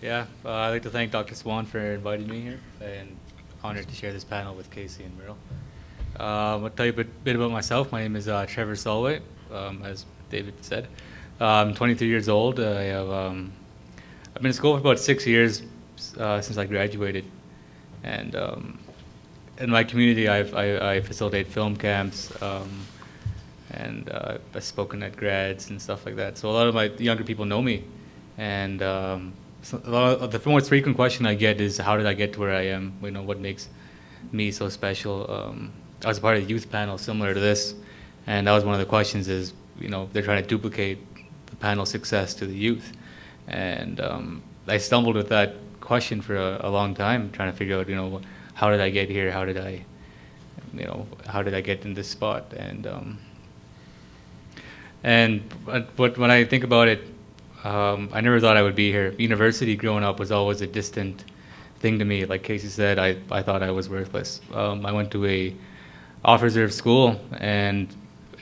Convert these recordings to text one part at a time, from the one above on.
I'd like to thank Dr. Swann for inviting me here, and honored to share this panel with Casey and Myrtle. I'll tell you a bit about myself. My name is Trevor Solway, as David said. I'm 23 years old. I've been in school for about 6 years since I graduated, and in my community, I facilitate film camps, and I've spoken at grads and stuff like that. So a lot of my younger people know me, and so a lot of the most frequent question I get is, how did I get to where I am? What makes me so special? I was a part of a youth panel similar to this, and that was one of the questions is, they're trying to duplicate the panel's success to the youth. And I stumbled with that question for a long time, trying to figure out, how did I get here? How did I get in this spot? But when I think about it, I never thought I would be here. University growing up was always a distant thing to me. Like Casey said, I thought I was worthless. I went to a off-reserve school, and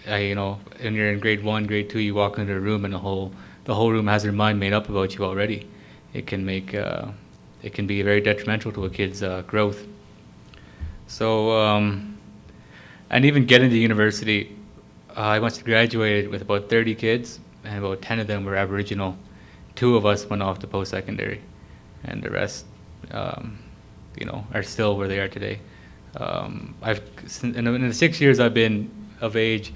when you're in grade 1, grade 2, you walk into a room and the whole room has their mind made up about you already. It can be very detrimental to a kid's growth. So, and even getting to university, I must have graduated with about 30 kids, and about 10 of them were Aboriginal. 2 of us went off to post-secondary, and the rest, are still where they are today. In the 6 years I've been of age,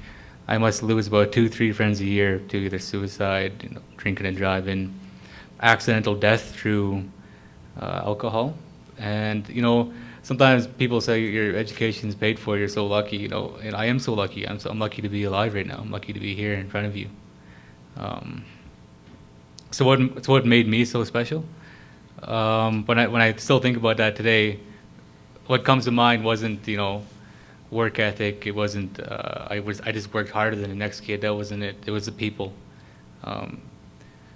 I must lose about 2-3 friends a year to either suicide, drinking and driving, accidental death through alcohol, and sometimes people say your education is paid for. You're so lucky, and I am so lucky. I'm lucky to be alive right now. I'm lucky to be here in front of you. So what made me so special? When I still think about that today, what comes to mind wasn't work ethic. It wasn't I just worked harder than the next kid. That wasn't it. It was the people,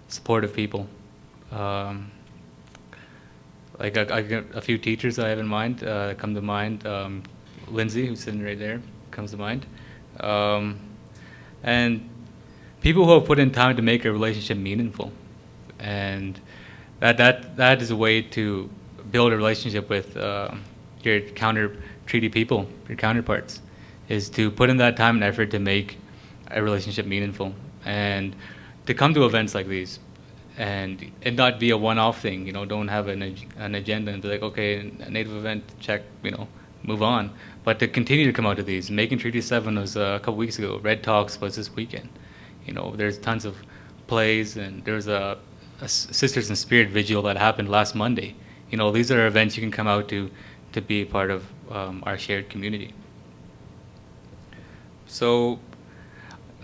supportive people. Like I got a few teachers I have in mind come to mind. Lindsay, who's sitting right there, comes to mind, and people who have put in time to make a relationship meaningful, and that is a way to build a relationship with your treaty people, your counterparts, is to put in that time and effort to make a relationship meaningful, and to come to events like these, and it not be a one-off thing. Don't have an agenda and be like, okay, a Native event, check, move on. But to continue to come out to these. Making Treaty 7 was a couple weeks ago. Red Talks was this weekend. There's tons of plays, and there's a Sisters in Spirit vigil that happened last Monday. These are events you can come out to be a part of our shared community. So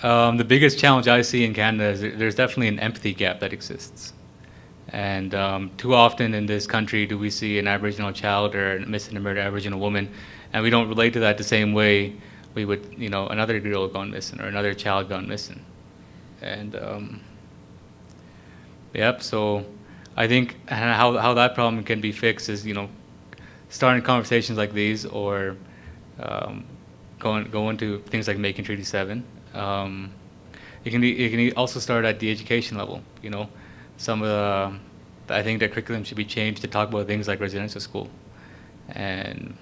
the biggest challenge I see in Canada is there's definitely an empathy gap that exists. And too often in this country do we see an Aboriginal child or a missing and murdered Aboriginal woman, and we don't relate to that the same way we would, another girl gone missing or another child gone missing. And so I think how that problem can be fixed is, starting conversations like these, or going to things like Making Treaty 7. It can also start at the education level. Some of I think the curriculum should be changed to talk about things like residential school, and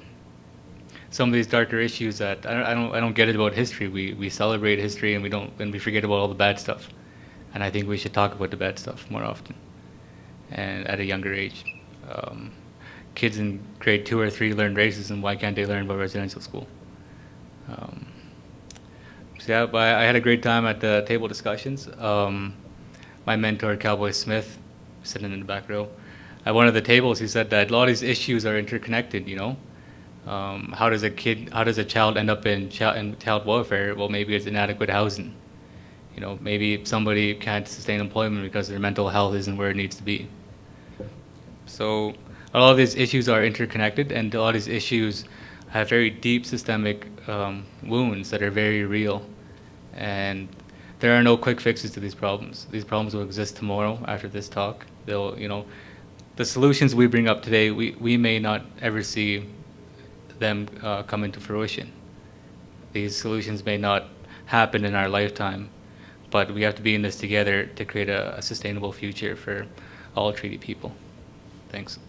some of these darker issues that I don't get it about history. We celebrate history, and we forget about all the bad stuff. And I think we should talk about the bad stuff more often, and at a younger age. Kids in grade 2 or 3 learn racism. Why can't they learn about residential school? But I had a great time at the table discussions. My mentor, Cowboy Smith, sitting in the back row, at one of the tables, he said that a lot of these issues are interconnected. How does a child end up in child welfare? Well, maybe it's inadequate housing. Maybe somebody can't sustain employment because their mental health isn't where it needs to be. So a lot of these issues are interconnected, and a lot of these issues have very deep systemic wounds that are very real. And there are no quick fixes to these problems. These problems will exist tomorrow after this talk. The solutions we bring up today, we may not ever see them come into fruition. These solutions may not happen in our lifetime, but we have to be in this together to create a sustainable future for all treaty people. Thanks.